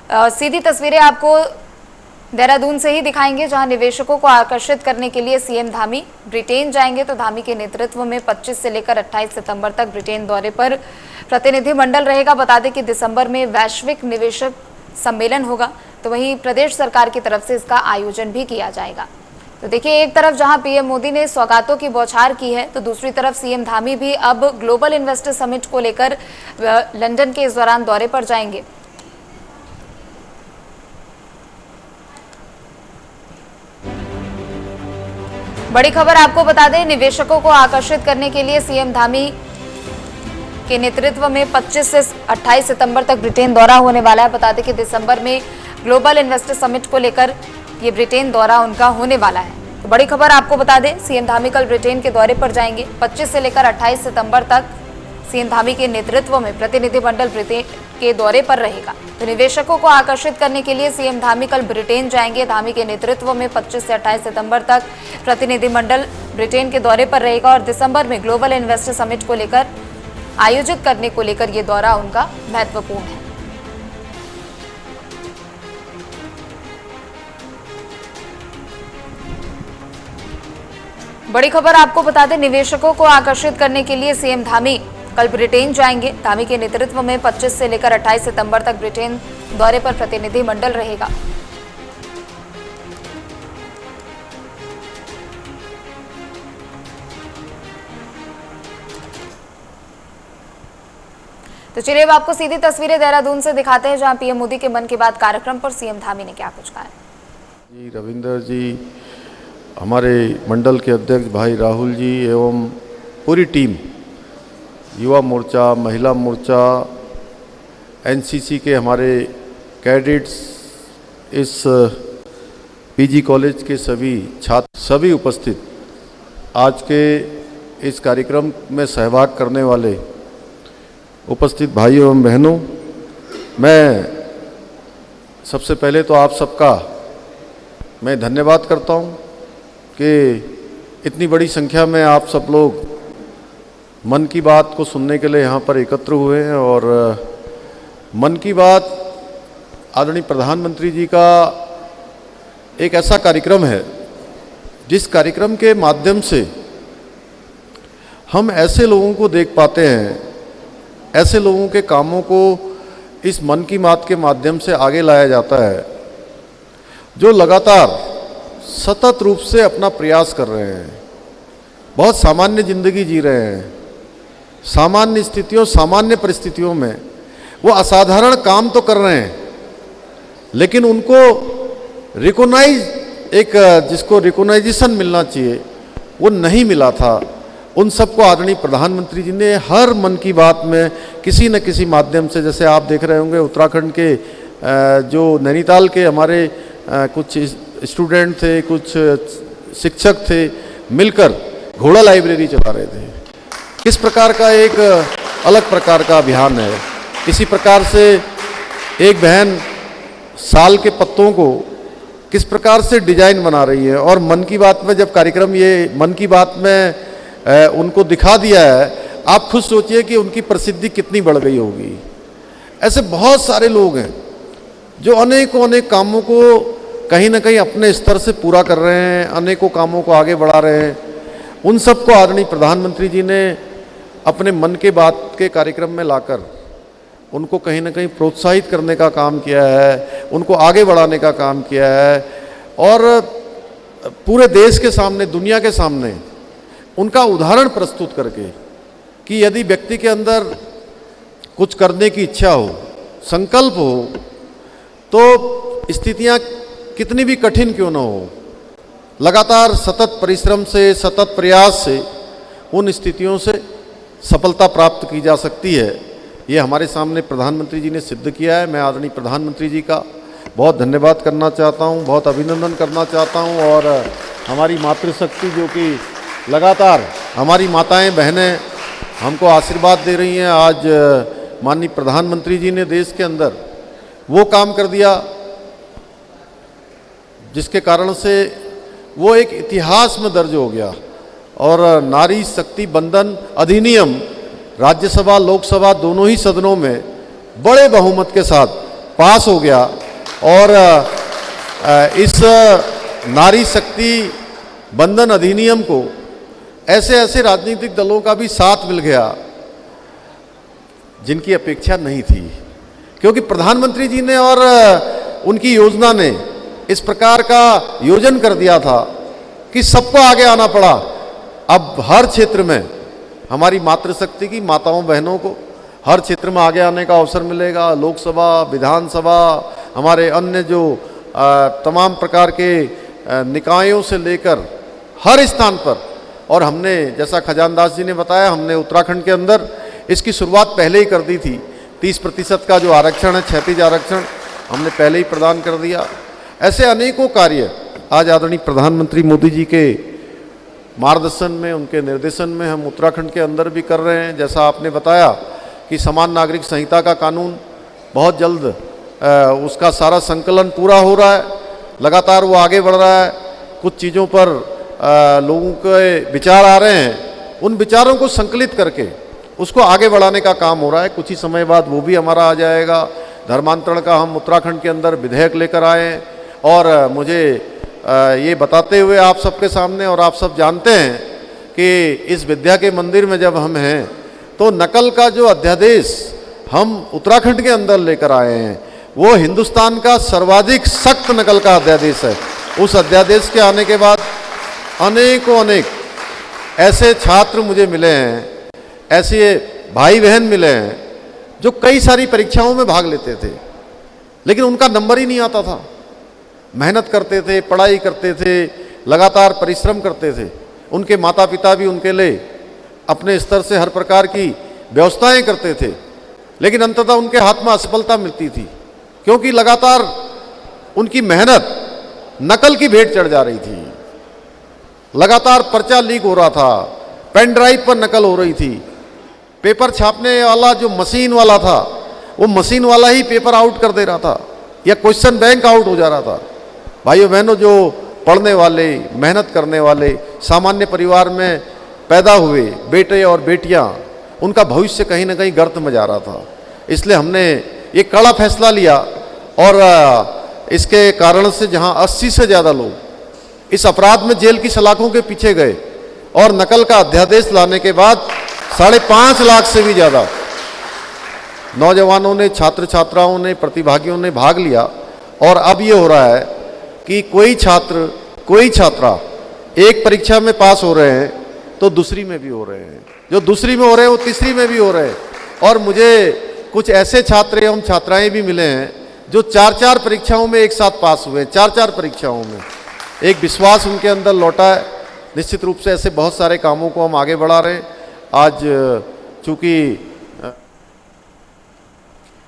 सीधी तस्वीरें आपको देहरादून से ही दिखाएंगे, जहां निवेशकों को आकर्षित करने के लिए सीएम धामी ब्रिटेन जाएंगे। तो धामी के नेतृत्व में 25 से लेकर 28 सितंबर तक ब्रिटेन दौरे पर प्रतिनिधिमंडल रहेगा। बता दें कि दिसंबर में वैश्विक निवेशक सम्मेलन होगा, तो वहीं प्रदेश सरकार की तरफ से इसका आयोजन भी किया जाएगा। तो देखिए, एक तरफ जहां पीएम मोदी ने सौगातों की बौछार की है, तो दूसरी तरफ सीएम धामी भी अब ग्लोबल इन्वेस्टर समिट को लेकर लंदन के इस दौरान दौरे पर जाएंगे। बड़ी खबर आपको बता दें, निवेशकों को आकर्षित करने के लिए सीएम धामी के नेतृत्व में 25 से 28 सितंबर तक ब्रिटेन दौरा होने वाला है। बता दें कि दिसंबर में ग्लोबल इन्वेस्टर समिट को लेकर ये ब्रिटेन दौरा उनका होने वाला है। तो बड़ी खबर आपको बता दें, सीएम धामी कल ब्रिटेन के दौरे पर जाएंगे। 25 से लेकर 28 सितंबर तक सीएम धामी के नेतृत्व में प्रतिनिधिमंडल ब्रिटेन के दौरे पर रहेगा। तो निवेशकों को आकर्षित करने के लिए सीएम धामी कल ब्रिटेन जाएंगे। धामी के नेतृत्व में 25 से 28 सितंबर तक प्रतिनिधिमंडल ब्रिटेन के दौरे पर रहेगा और दिसंबर में ग्लोबल इन्वेस्टर समिट को लेकर आयोजित करने को लेकर यह दौरा उनका महत्वपूर्ण है। बड़ी खबर आपको बता दें, निवेशकों को आकर्षित करने के लिए सीएम धामी कल ब्रिटेन जाएंगे। धामी के नेतृत्व में 25 से लेकर 28 सितंबर तक ब्रिटेन दौरे पर प्रतिनिधिमंडल रहेगा। तो चलिए अब आपको सीधी तस्वीरें देहरादून से दिखाते हैं, जहां पीएम मोदी के मन की बात कार्यक्रम पर सीएम धामी ने क्या कुछ कहा। जी रविंदर जी, हमारे मंडल के अध्यक्ष भाई राहुल जी एवं पूरी टीम, युवा मोर्चा, महिला मोर्चा, एनसीसी के हमारे कैडेट्स, इस पीजी कॉलेज के सभी छात्र, सभी उपस्थित आज के इस कार्यक्रम में सहभाग करने वाले उपस्थित भाइयों एवं बहनों, मैं सबसे पहले तो आप सबका मैं धन्यवाद करता हूं कि इतनी बड़ी संख्या में आप सब लोग मन की बात को सुनने के लिए यहाँ पर एकत्र हुए हैं। और मन की बात आदरणीय प्रधानमंत्री जी का एक ऐसा कार्यक्रम है जिस कार्यक्रम के माध्यम से हम ऐसे लोगों को देख पाते हैं, ऐसे लोगों के कामों को इस मन की बात के माध्यम से आगे लाया जाता है जो लगातार सतत रूप से अपना प्रयास कर रहे हैं, बहुत सामान्य जिंदगी जी रहे हैं, सामान्य स्थितियों, सामान्य परिस्थितियों में वो असाधारण काम तो कर रहे हैं, लेकिन उनको जिसको रिकॉग्नाइजेशन मिलना चाहिए वो नहीं मिला था। उन सबको आदरणीय प्रधानमंत्री जी ने हर मन की बात में किसी न किसी माध्यम से, जैसे आप देख रहे होंगे उत्तराखंड के जो नैनीताल के हमारे कुछ स्टूडेंट थे, कुछ शिक्षक थे, मिलकर घोड़ा लाइब्रेरी चला रहे थे। किस प्रकार का एक अलग प्रकार का अभियान है। इसी प्रकार से एक बहन साल के पत्तों को किस प्रकार से डिजाइन बना रही है, और मन की बात में जब कार्यक्रम ये मन की बात में उनको दिखा दिया है, आप खुद सोचिए कि उनकी प्रसिद्धि कितनी बढ़ गई होगी। ऐसे बहुत सारे लोग हैं जो अनेक कामों को कहीं ना कहीं अपने स्तर से पूरा कर रहे हैं, अनेकों कामों को आगे बढ़ा रहे हैं। उन सबको आदरणीय प्रधानमंत्री जी ने अपने मन के बात के कार्यक्रम में लाकर उनको कहीं ना कहीं प्रोत्साहित करने का काम किया है, उनको आगे बढ़ाने का काम किया है, और पूरे देश के सामने, दुनिया के सामने उनका उदाहरण प्रस्तुत करके कि यदि व्यक्ति के अंदर कुछ करने की इच्छा हो, संकल्प हो, तो स्थितियां कितनी भी कठिन क्यों न हो, लगातार सतत परिश्रम से, सतत प्रयास से उन स्थितियों से सफलता प्राप्त की जा सकती है। ये हमारे सामने प्रधानमंत्री जी ने सिद्ध किया है। मैं आदरणीय प्रधानमंत्री जी का बहुत धन्यवाद करना चाहता हूँ, बहुत अभिनंदन करना चाहता हूँ। और हमारी मातृशक्ति जो कि लगातार हमारी माताएं बहनें हमको आशीर्वाद दे रही हैं, आज माननीय प्रधानमंत्री जी ने देश के अंदर वो काम कर दिया जिसके कारण से वो एक इतिहास में दर्ज हो गया। और नारी शक्ति बंधन अधिनियम राज्यसभा लोकसभा दोनों ही सदनों में बड़े बहुमत के साथ पास हो गया और इस नारी शक्ति बंधन अधिनियम को ऐसे ऐसे राजनीतिक दलों का भी साथ मिल गया जिनकी अपेक्षा नहीं थी, क्योंकि प्रधानमंत्री जी ने और उनकी योजना ने इस प्रकार का योजन कर दिया था कि सबको आगे आना पड़ा। अब हर क्षेत्र में हमारी मातृशक्ति की माताओं बहनों को हर क्षेत्र में आगे आने का अवसर मिलेगा। लोकसभा, विधानसभा, हमारे अन्य जो तमाम प्रकार के निकायों से लेकर हर स्थान पर, और हमने जैसा खजानदास जी ने बताया, हमने उत्तराखंड के अंदर इसकी शुरुआत पहले ही कर दी थी। 30% का जो आरक्षण है, क्षैतिज आरक्षण, हमने पहले ही प्रदान कर दिया। ऐसे अनेकों कार्य आज आदरणीय प्रधानमंत्री मोदी जी के मार्गदर्शन में, उनके निर्देशन में हम उत्तराखंड के अंदर भी कर रहे हैं। जैसा आपने बताया कि समान नागरिक संहिता का कानून बहुत जल्द उसका सारा संकलन पूरा हो रहा है, लगातार वो आगे बढ़ रहा है। कुछ चीज़ों पर लोगों के विचार आ रहे हैं, उन विचारों को संकलित करके उसको आगे बढ़ाने का काम हो रहा है। कुछ ही समय बाद वो भी हमारा आ जाएगा। धर्मांतरण का हम उत्तराखंड के अंदर विधेयक लेकर आए हैं और मुझे ये बताते हुए आप सबके सामने, और आप सब जानते हैं कि इस विद्या के मंदिर में जब हम हैं तो नकल का जो अध्यादेश हम उत्तराखंड के अंदर लेकर आए हैं वो हिंदुस्तान का सर्वाधिक सख्त नकल का अध्यादेश है। उस अध्यादेश के आने के बाद अनेक ऐसे छात्र मुझे मिले हैं, ऐसे भाई बहन मिले हैं जो कई सारी परीक्षाओं में भाग लेते थे लेकिन उनका नंबर ही नहीं आता था। मेहनत करते थे, पढ़ाई करते थे, लगातार परिश्रम करते थे। उनके माता पिता भी उनके लिए अपने स्तर से हर प्रकार की व्यवस्थाएं करते थे, लेकिन अंततः उनके हाथ में असफलता मिलती थी क्योंकि लगातार उनकी मेहनत नकल की भेंट चढ़ जा रही थी। लगातार पर्चा लीक हो रहा था, पेन ड्राइव पर नकल हो रही थी, पेपर छापने वाला जो मशीन वाला था वो मशीन वाला ही पेपर आउट कर दे रहा था या क्वेश्चन बैंक आउट हो जा रहा था। भाइयों बहनों, जो पढ़ने वाले, मेहनत करने वाले, सामान्य परिवार में पैदा हुए बेटे और बेटियां, उनका भविष्य कहीं ना कहीं गर्त में जा रहा था। इसलिए हमने ये कड़ा फैसला लिया और इसके कारण से जहां 80 से ज़्यादा लोग इस अपराध में जेल की सलाखों के पीछे गए और नकल का अध्यादेश लाने के बाद 5.5 लाख से भी ज़्यादा नौजवानों ने, छात्र छात्राओं ने, प्रतिभागियों ने भाग लिया। और अब ये हो रहा है कि कोई छात्र, कोई छात्रा एक परीक्षा में पास हो रहे हैं तो दूसरी में भी हो रहे हैं, जो दूसरी में हो रहे हैं वो तीसरी में भी हो रहे हैं। और मुझे कुछ ऐसे छात्र एवं छात्राएं भी मिले हैं जो 4-4 परीक्षाओं में एक साथ पास हुए हैं, 4-4 परीक्षाओं में। एक विश्वास उनके अंदर लौटा है। निश्चित रूप से ऐसे बहुत सारे कामों को हम आगे बढ़ा रहे हैं। आज चूंकि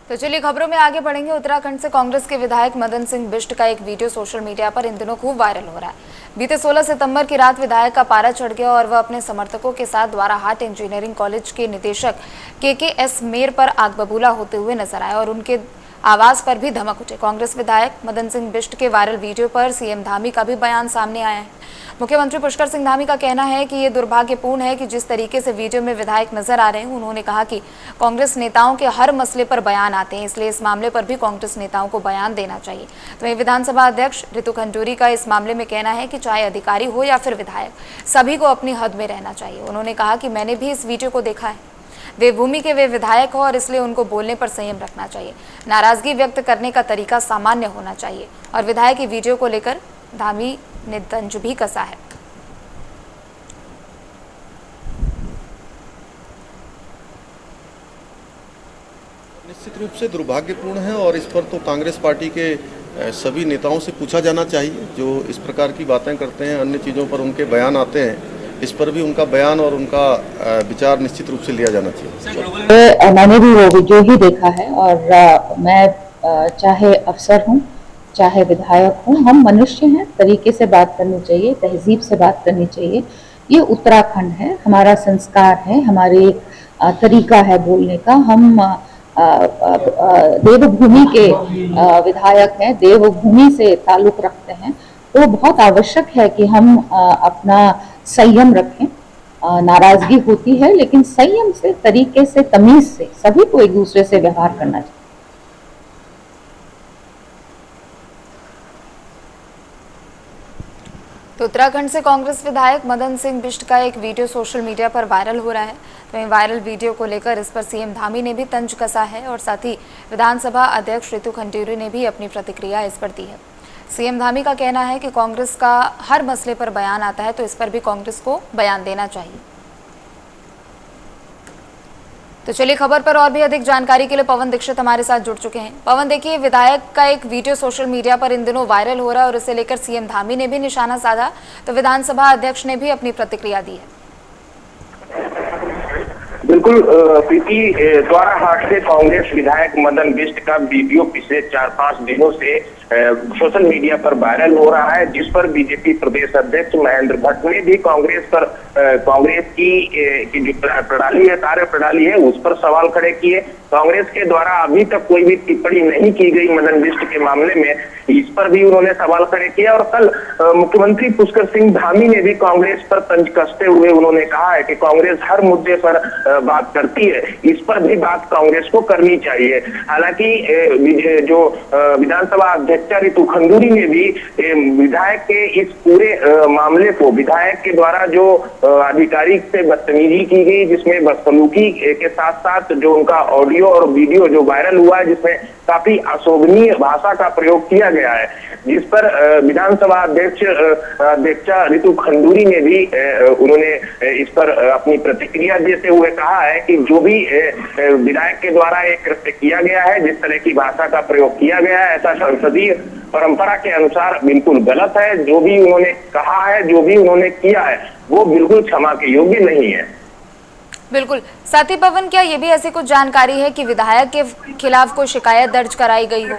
तो चलिए खबरों में आगे बढ़ेंगे। उत्तराखंड से कांग्रेस के विधायक मदन सिंह बिष्ट का एक वीडियो सोशल मीडिया पर इन दिनों खूब वायरल हो रहा है। बीते 16 सितंबर की रात विधायक का पारा चढ़ गया और वह अपने समर्थकों के साथ द्वाराहाट इंजीनियरिंग कॉलेज के निदेशक KKS मेर पर आग बबूला होते हुए नजर आए और उनके आवाज पर भी धमक उठे। कांग्रेस विधायक मदन सिंह बिष्ट के वायरल वीडियो पर सीएम धामी का भी बयान सामने आया है। मुख्यमंत्री पुष्कर सिंह धामी का कहना है कि ये दुर्भाग्यपूर्ण है कि जिस तरीके से वीडियो में विधायक नजर आ रहे हैं। उन्होंने कहा कि कांग्रेस नेताओं के हर मसले पर बयान आते हैं, इसलिए इस मामले पर भी कांग्रेस नेताओं को बयान देना चाहिए। तो वहीं विधानसभा अध्यक्ष ऋतु खंडूरी का इस मामले में कहना है कि चाहे अधिकारी हो या फिर विधायक, सभी को अपनी हद में रहना चाहिए। उन्होंने कहा कि मैंने भी इस वीडियो को देखा है, देवभूमि के वे विधायक हो और इसलिए उनको बोलने पर संयम रखना चाहिए। नाराजगी व्यक्त करने का तरीका सामान्य होना चाहिए। और विधायक की वीडियो को लेकर धामी ने तंज भी कसा है। निश्चित रूप से दुर्भाग्यपूर्ण है और इस पर तो कांग्रेस पार्टी के सभी नेताओं से पूछा जाना चाहिए जो इस प्रकार की बातें करते हैं। अन्य चीज़ों पर उनके बयान आते हैं, इस पर भी उनका बयान और उनका विचार निश्चित रूप से लिया जाना चाहिए। मैंने भी वो वीडियो ही देखा है और मैं चाहे अफसर हूँ चाहे विधायक हूँ, हम मनुष्य हैं, तरीके से बात करनी चाहिए, तहजीब से बात करनी चाहिए। ये उत्तराखंड है, हमारा संस्कार है, हमारे तरीका है बोलने का। हम देवभूमि के विधायक हैं, देवभूमि से ताल्लुक रखते हैं, तो बहुत आवश्यक है कि हम अपना संयम रखें। नाराजगी होती है लेकिन संयम से, तरीके से, तमीज से सभी को एक दूसरे से व्यवहार करना चाहिए। तो उत्तराखंड से कांग्रेस विधायक मदन सिंह बिष्ट का एक वीडियो सोशल मीडिया पर वायरल हो रहा है। तो इन वायरल वीडियो को लेकर इस पर सीएम धामी ने भी तंज कसा है और साथ ही विधानसभा अध्यक्ष रितु खंडूरी ने भी अपनी प्रतिक्रिया इस पर दी है। सीएम धामी का कहना है कि कांग्रेस का हर मसले पर बयान आता है तो इस पर भी कांग्रेस को बयान देना चाहिए। तो चलिए खबर पर और भी अधिक जानकारी के लिए पवन दीक्षित हमारे साथ जुड़ चुके हैं। पवन, देखिए विधायक का एक वीडियो सोशल मीडिया पर इन दिनों वायरल हो रहा है और इसे लेकर सीएम धामी ने भी निशाना साधा, तो विधानसभा अध्यक्ष ने भी अपनी प्रतिक्रिया दी है। बिल्कुल प्रीति, द्वारा हाट से कांग्रेस विधायक मदन बिष्ट का वीडियो पिछले 4-5 दिनों से सोशल मीडिया पर वायरल हो रहा है, जिस पर बीजेपी प्रदेश अध्यक्ष महेंद्र भट्ट ने भी कांग्रेस की जो प्रणाली है, कार्य प्रणाली है, उस पर सवाल खड़े किए। कांग्रेस के द्वारा अभी तक कोई भी टिप्पणी नहीं की गई मदन बिष्ट के मामले में, इस पर भी उन्होंने सवाल खड़े किया। और कल मुख्यमंत्री पुष्कर सिंह धामी ने भी कांग्रेस पर तंज कसते हुए उन्होंने कहा है कि कांग्रेस हर मुद्दे पर बात करती है, इस पर भी बात कांग्रेस को करनी चाहिए। हालांकि जो विधानसभा अध्यक्ष रितु खंडूरी ने भी विधायक के इस पूरे मामले को, विधायक के द्वारा जो अधिकारी से बदतमीजी की गई, जिसमें बदसलूकी के साथ साथ जो उनका ऑडियो और वीडियो जो वायरल हुआ है, जिसमें काफी अशोभनीय भाषा का प्रयोग किया गया है, जिस पर विधानसभा अध्यक्षा रितु खंडूरी ने भी उन्होंने इस पर अपनी प्रतिक्रिया देते हुए कहा है कि जो भी विधायक के द्वारा एक कृत्य किया गया है, जिस तरह की भाषा का प्रयोग किया गया है, ऐसा संसदीय परंपरा के अनुसार बिल्कुल गलत है। जो भी उन्होंने कहा है, जो भी उन्होंने किया है, वो बिल्कुल क्षमा के योग्य नहीं है। बिल्कुल। साथ ही पवन, क्या ये भी ऐसी कुछ जानकारी है कि विधायक के खिलाफ कोई शिकायत दर्ज कराई गई हो?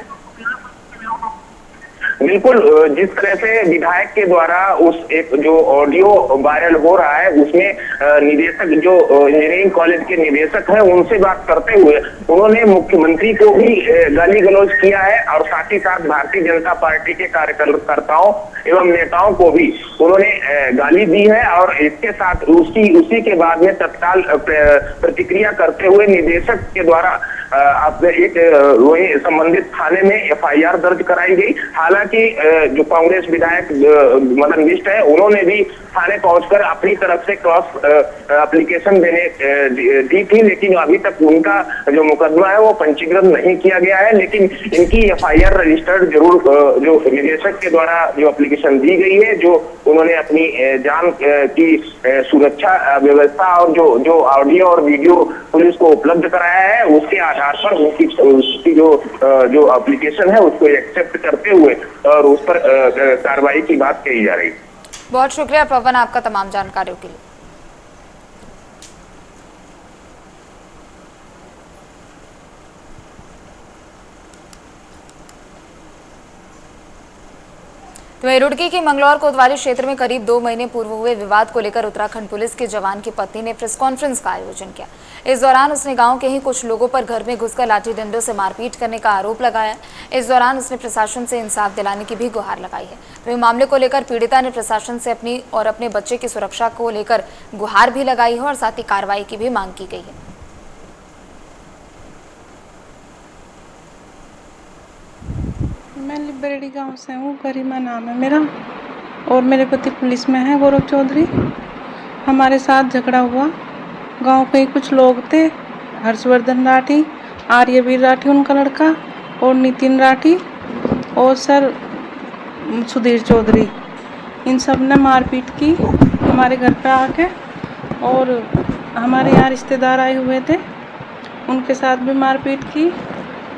बिल्कुल, जिस तरह से विधायक के द्वारा उस एक जो ऑडियो वायरल हो रहा है, उसमें निदेशक जो इंजीनियरिंग कॉलेज के निदेशक हैं, उनसे बात करते हुए उन्होंने मुख्यमंत्री को भी गाली गलौज किया है और साथ ही साथ भारतीय जनता पार्टी के कार्यकर्ताओं एवं नेताओं को भी उन्होंने गाली दी है। और इसके साथ उसी के बाद में तत्काल प्रतिक्रिया करते हुए निदेशक के द्वारा एक वही संबंधित थाने में FIR दर्ज कराई गई। हालांकि जो कांग्रेस विधायक मदन बिष्ट है, उन्होंने भी थाने पहुंचकर अपनी तरफ से क्रॉस एप्लीकेशन देने दी थी, लेकिन अभी तक उनका जो मुकदमा है वो पंजीकृत नहीं किया गया है। लेकिन इनकी FIR रजिस्टर्ड जरूर जो निदेशक के द्वारा जो एप्लीकेशन दी गई है, जो उन्होंने अपनी जान की सुरक्षा व्यवस्था और जो ऑडियो और वीडियो पुलिस को उपलब्ध कराया है, उसके आधार पर उसकी जो एप्लीकेशन है उसको एक्सेप्ट करते हुए और उस पर कार्रवाई की बात कही जा रही है। बहुत शुक्रिया पवन आपका तमाम जानकारियों के लिए। तो रुड़की की मंगलौर कोतवाली क्षेत्र में करीब 2 महीने पूर्व हुए विवाद को लेकर उत्तराखंड पुलिस के जवान की पत्नी ने प्रेस कॉन्फ्रेंस का आयोजन किया। इस दौरान उसने गांव के ही कुछ लोगों पर घर में घुसकर लाठी डंडों से मारपीट करने का आरोप लगाया। इस दौरान उसने प्रशासन से इंसाफ दिलाने की भी गुहार लगाई है। तो इस मामले को लेकर पीड़िता ने प्रशासन से अपनी और अपने बच्चे की सुरक्षा को लेकर गुहार भी लगाई है और साथ ही कार्रवाई की भी मांग की गई है। मैं लिबरेडी गांव से हूँ, गरिमा नाम है मेरा, और मेरे पति पुलिस में है, गौरव चौधरी। हमारे साथ झगड़ा हुआ, गांव के ही कुछ लोग थे, हर्षवर्धन राठी, आर्यवीर राठी उनका लड़का, और नितिन राठी और सर सुधीर चौधरी, इन सब ने मारपीट की हमारे घर पे आके। और हमारे यहाँ रिश्तेदार आए हुए थे, उनके साथ भी मारपीट की।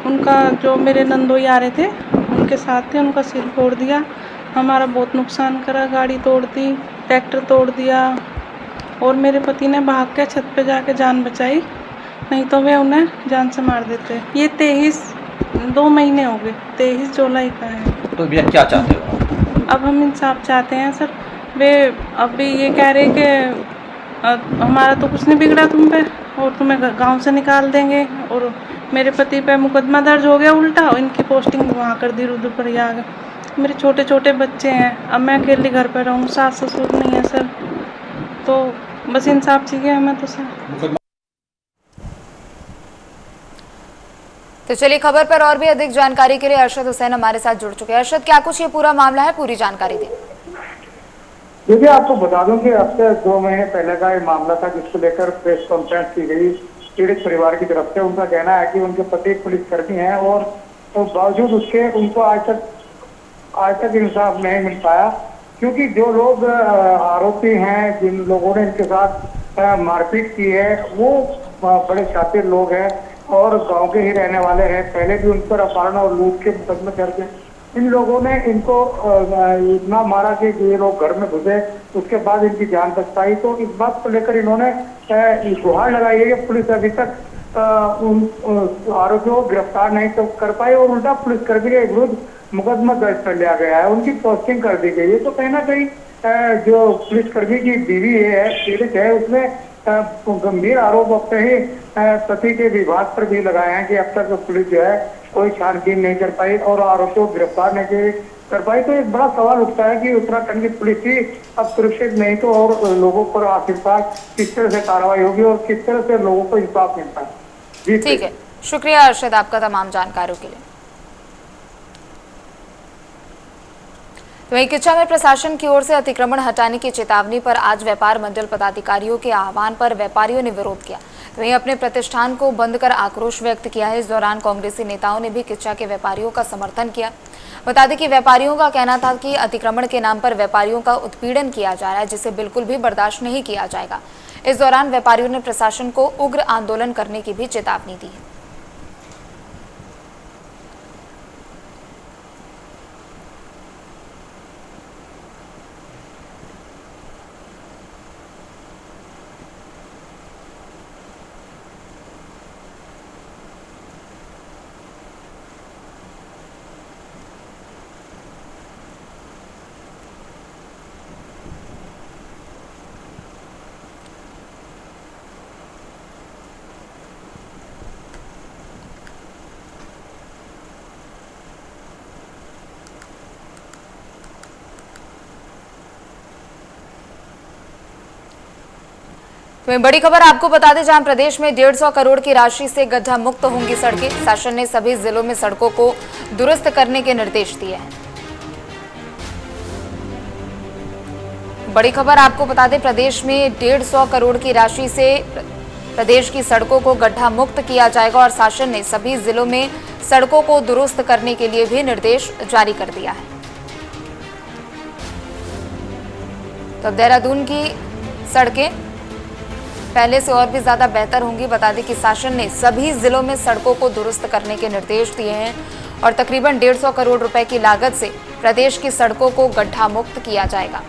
उनका जो मेरे नंदोई आ रहे थे उनके साथ थे, उनका सिर फोड़ दिया, हमारा बहुत नुकसान करा, गाड़ी तोड़ दी, ट्रैक्टर तोड़ दिया। और मेरे पति ने भाग के छत पे जाके जान बचाई, नहीं तो वे उन्हें जान से मार देते। ये 2 महीने हो गए, 23 जुलाई का है। तो भैया क्या चाहते हो? अब हम इंसाफ चाहते हैं सर। वे अभी ये कह रहे कि हमारा तो कुछ नहीं बिगड़ा तुम पे और तुम्हें गांव से निकाल देंगे। और मेरे पति पे मुकदमा दर्ज हो गया उल्टा, और इनकी पोस्टिंग वहाँ कर दी रुद्रप्रयाग। मेरे छोटे छोटे बच्चे हैं, अब मैं अकेले घर पर रहूँ, सास ससुर नहीं है सर, तो बस इंसाफ चाहिए हमें तो सर। तो चलिए खबर पर और भी अधिक जानकारी के लिए अरशद हुसैन हमारे साथ जुड़ चुके हैं। अरशद, क्या कुछ ये पूरा मामला है, पूरी जानकारी दें। देखिए, आपको बता दूं कि अब से 2 महीने पहले का ये मामला था, जिसको लेकर प्रेस कॉन्फ्रेंस की गई पीड़ित परिवार की तरफ से। उनका कहना है कि उनके पति पुलिसकर्मी हैं और तो बावजूद उसके उनको आज तक इंसाफ नहीं मिल पाया, क्योंकि जो लोग आरोपी हैं, जिन लोगों ने इनके साथ मारपीट की है, वो बड़े शातिर लोग हैं और गांव के ही रहने वाले हैं। पहले भी उन पर अपहरण और लूट के मुकदमे दर्ज हैं। इन लोगों ने इनको इतना मारा कि ये लोग घर में घुसे, उसके बाद इनकी जान बच पाई। तो इस बात को लेकर इन्होंने गुहार लगाई है कि पुलिस अभी तक उन आरोपियों को गिरफ्तार नहीं तो कर पाई और उल्टा पुलिसकर्मी के विरुद्ध मुकदमा दर्ज कर लिया गया है, उनकी पोस्टिंग कर दी गई है। तो कहीं ना कहीं जो पुलिसकर्मी की बीवी है, पीड़ित है, उसने गंभीर आरोप अपने ही पति के विभाग पर भी लगाए हैं कि अब तक पुलिस जो है कोई छानबीन नहीं कर पाई और आरोपियों को गिरफ्तार नहीं कर पाई। तो एक बड़ा सवाल उठता है कि उत्तराखंड की पुलिस ही अब सुरक्षित नहीं तो और लोगों पर आखिरकार किस तरह से कार्रवाई होगी और किस तरह से लोगों को इंसाफ मिलता है। जी ठीक है, शुक्रिया अर्शद आपका तमाम जानकारियों के लिए। तो वहीं किच्चा में प्रशासन की ओर से अतिक्रमण हटाने की चेतावनी पर आज व्यापार मंडल पदाधिकारियों के आह्वान पर व्यापारियों ने विरोध किया। तो वहीं अपने प्रतिष्ठान को बंद कर आक्रोश व्यक्त किया है। इस दौरान कांग्रेसी नेताओं ने भी किच्चा के व्यापारियों का समर्थन किया। बता दें कि व्यापारियों का कहना था कि अतिक्रमण के नाम पर व्यापारियों का उत्पीड़न किया जा रहा है, जिसे बिल्कुल भी बर्दाश्त नहीं किया जाएगा। इस दौरान व्यापारियों ने प्रशासन को उग्र आंदोलन करने की भी चेतावनी दी है। तो बड़ी खबर आपको बता दें, जहां प्रदेश में 150 करोड़ की राशि से गड्ढा मुक्त होंगी सड़कें। शासन ने सभी जिलों में सड़कों को दुरुस्त करने के निर्देश दिए हैं। बड़ी खबर आपको बता दें, प्रदेश में 150 करोड़ की राशि से प्रदेश की सड़कों को गड्ढा मुक्त किया जाएगा और शासन ने सभी जिलों में सड़कों को दुरुस्त करने के लिए भी निर्देश जारी कर दिया है। तो देहरादून की सड़कें पहले से और भी ज्यादा बेहतर होंगी। बता दें कि शासन ने सभी जिलों में सड़कों को दुरुस्त करने के निर्देश दिए हैं और तकरीबन 150 करोड़ रुपए की लागत से प्रदेश की सड़कों को गड्ढा मुक्त किया जाएगा।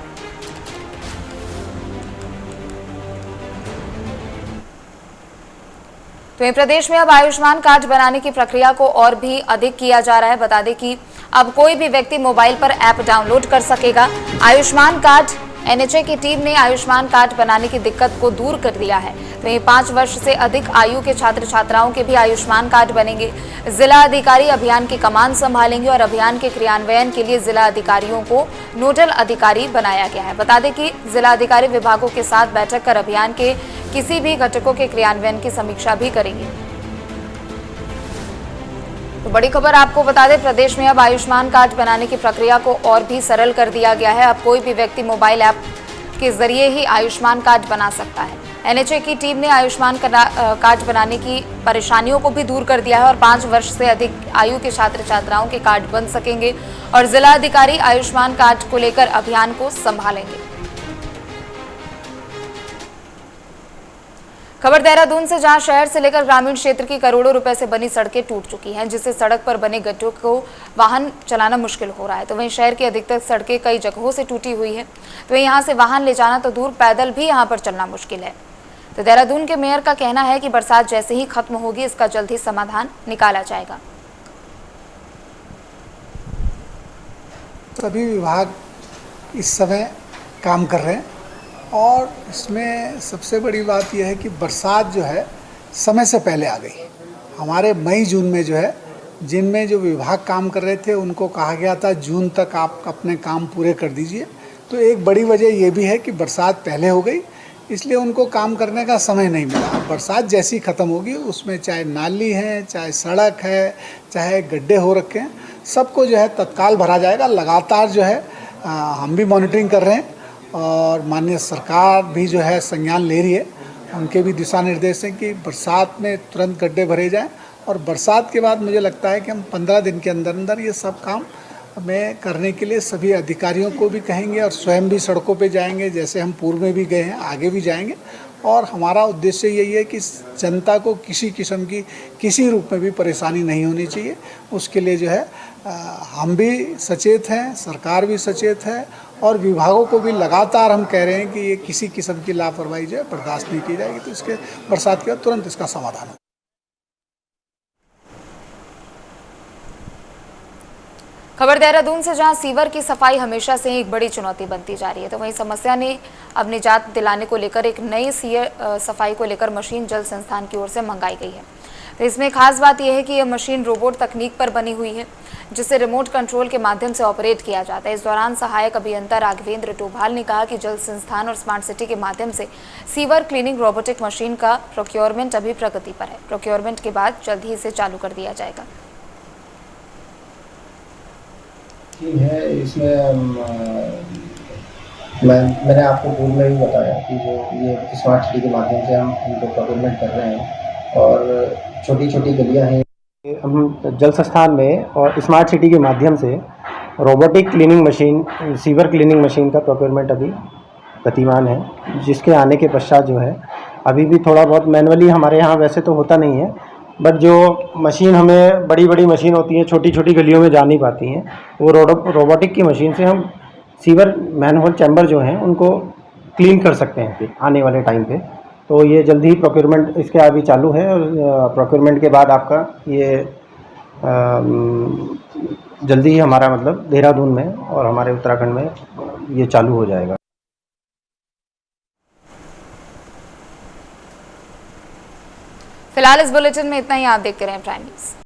तो प्रदेश में अब आयुष्मान कार्ड बनाने की प्रक्रिया को और भी अधिक किया जा रहा है। बता दें कि अब कोई भी व्यक्ति मोबाइल पर ऐप डाउनलोड कर सकेगा। आयुष्मान कार्ड एनएचए की टीम ने आयुष्मान कार्ड बनाने की दिक्कत को दूर कर दिया है। तो ये 5 वर्ष से अधिक आयु के छात्र छात्राओं के भी आयुष्मान कार्ड बनेंगे। जिला अधिकारी अभियान की कमान संभालेंगे और अभियान के क्रियान्वयन के लिए जिला अधिकारियों को नोडल अधिकारी बनाया गया है। बता दें कि जिला अधिकारी विभागों के साथ बैठक कर अभियान के किसी भी घटकों के क्रियान्वयन की समीक्षा भी करेंगे। तो बड़ी खबर आपको बता दें, प्रदेश में अब आयुष्मान कार्ड बनाने की प्रक्रिया को और भी सरल कर दिया गया है। अब कोई भी व्यक्ति मोबाइल ऐप के जरिए ही आयुष्मान कार्ड बना सकता है। एनएचए की टीम ने आयुष्मान कार्ड बनाने की परेशानियों को भी दूर कर दिया है और 5 वर्ष से अधिक आयु के छात्र छात्राओं के कार्ड बन सकेंगे और जिला अधिकारी आयुष्मान कार्ड को लेकर अभियान को संभालेंगे। खबर देहरादून से, जहां शहर से लेकर ग्रामीण क्षेत्र की करोड़ों रुपए से बनी सड़कें टूट चुकी हैं, जिससे सड़क पर बने गड्ढों को वाहन चलाना मुश्किल हो रहा है। तो वहीं शहर की अधिकतर सड़कें कई जगहों से टूटी हुई है। तो यहां से वाहन ले जाना तो दूर, पैदल भी यहां पर चलना मुश्किल है। तो देहरादून के मेयर का कहना है कि बरसात जैसे ही खत्म होगी, इसका जल्द ही समाधान निकाला जाएगा। सभी विभाग इस समय काम कर रहे हैं और इसमें सबसे बड़ी बात यह है कि बरसात जो है समय से पहले आ गई। हमारे मई जून में जो है, जिनमें जो विभाग काम कर रहे थे उनको कहा गया था जून तक आप अपने काम पूरे कर दीजिए। तो एक बड़ी वजह ये भी है कि बरसात पहले हो गई, इसलिए उनको काम करने का समय नहीं मिला। बरसात जैसी ख़त्म होगी, उसमें चाहे नाली है, चाहे सड़क है, चाहे गड्ढे हो रखे हैं, सबको जो है तत्काल भरा जाएगा। लगातार जो है हम भी मॉनिटरिंग कर रहे हैं और माननीय सरकार भी जो है संज्ञान ले रही है। उनके भी दिशा निर्देश हैं कि बरसात में तुरंत गड्ढे भरे जाएं और बरसात के बाद मुझे लगता है कि हम 15 दिन के अंदर अंदर ये सब काम हमें करने के लिए सभी अधिकारियों को भी कहेंगे और स्वयं भी सड़कों पे जाएंगे, जैसे हम पूर्व में भी गए हैं, आगे भी जाएंगे। और हमारा उद्देश्य यही है कि जनता को किसी किस्म की किसी रूप में भी परेशानी नहीं होनी चाहिए। उसके लिए जो है हम भी सचेत हैं, सरकार भी सचेत है और विभागों को भी लगातार हम कह रहे हैं कि ये किसी किस्म की लापरवाही जो है बर्दाश्त नहीं की जाएगी। तो इसके बरसात के बाद तुरंत इसका समाधान हो। खबर देहरादून से, जहां सीवर की सफाई हमेशा से ही एक बड़ी चुनौती बनती जा रही है, तो वहीं समस्या ने अब निजात दिलाने को लेकर एक नई सफाई को लेकर मशीन जल संस्थान की ओर से मंगाई गई है। तो इसमें खास बात यह है कि यह मशीन रोबोट तकनीक पर बनी हुई है, जिसे रिमोट कंट्रोल के माध्यम से ऑपरेट किया जाता है। इस दौरान सहायक अभियंता राघवेंद्र टोभाल ने कहा कि जल संस्थान और स्मार्ट सिटी के माध्यम से सीवर क्लीनिंग रोबोटिक मशीन का प्रोक्योरमेंट अभी प्रगति पर है। प्रोक्योरमेंट के बाद जल्द ही इसे चालू कर दिया जाएगा। है इसमें मैंने आपको पूर्व में भी बताया कि जो ये स्मार्ट सिटी के माध्यम से हम इनको प्रोक्योरमेंट कर रहे हैं और छोटी छोटी गलियां हैं। हम जल संस्थान में और स्मार्ट सिटी के माध्यम से robotic cleaning machine, sewer cleaning machine का प्रोक्योरमेंट अभी गतिमान है, जिसके आने के पश्चात जो है अभी भी थोड़ा बहुत मैनुअली हमारे यहाँ वैसे तो होता नहीं है, बट जो मशीन हमें बड़ी बड़ी मशीन होती है छोटी छोटी गलियों में जा नहीं पाती हैं, वो रोबोटिक की मशीन से हम सीवर मैनहोल चैम्बर जो हैं उनको क्लीन कर सकते हैं फिर आने वाले टाइम पे। तो ये जल्दी ही प्रोक्योरमेंट इसके अभी चालू है और प्रोक्योरमेंट के बाद आपका ये जल्दी ही हमारा मतलब देहरादून में और हमारे उत्तराखंड में ये चालू हो जाएगा। फिलहाल इस बुलेटिन में इतना ही। आप देखते रहें प्राइम न्यूज़।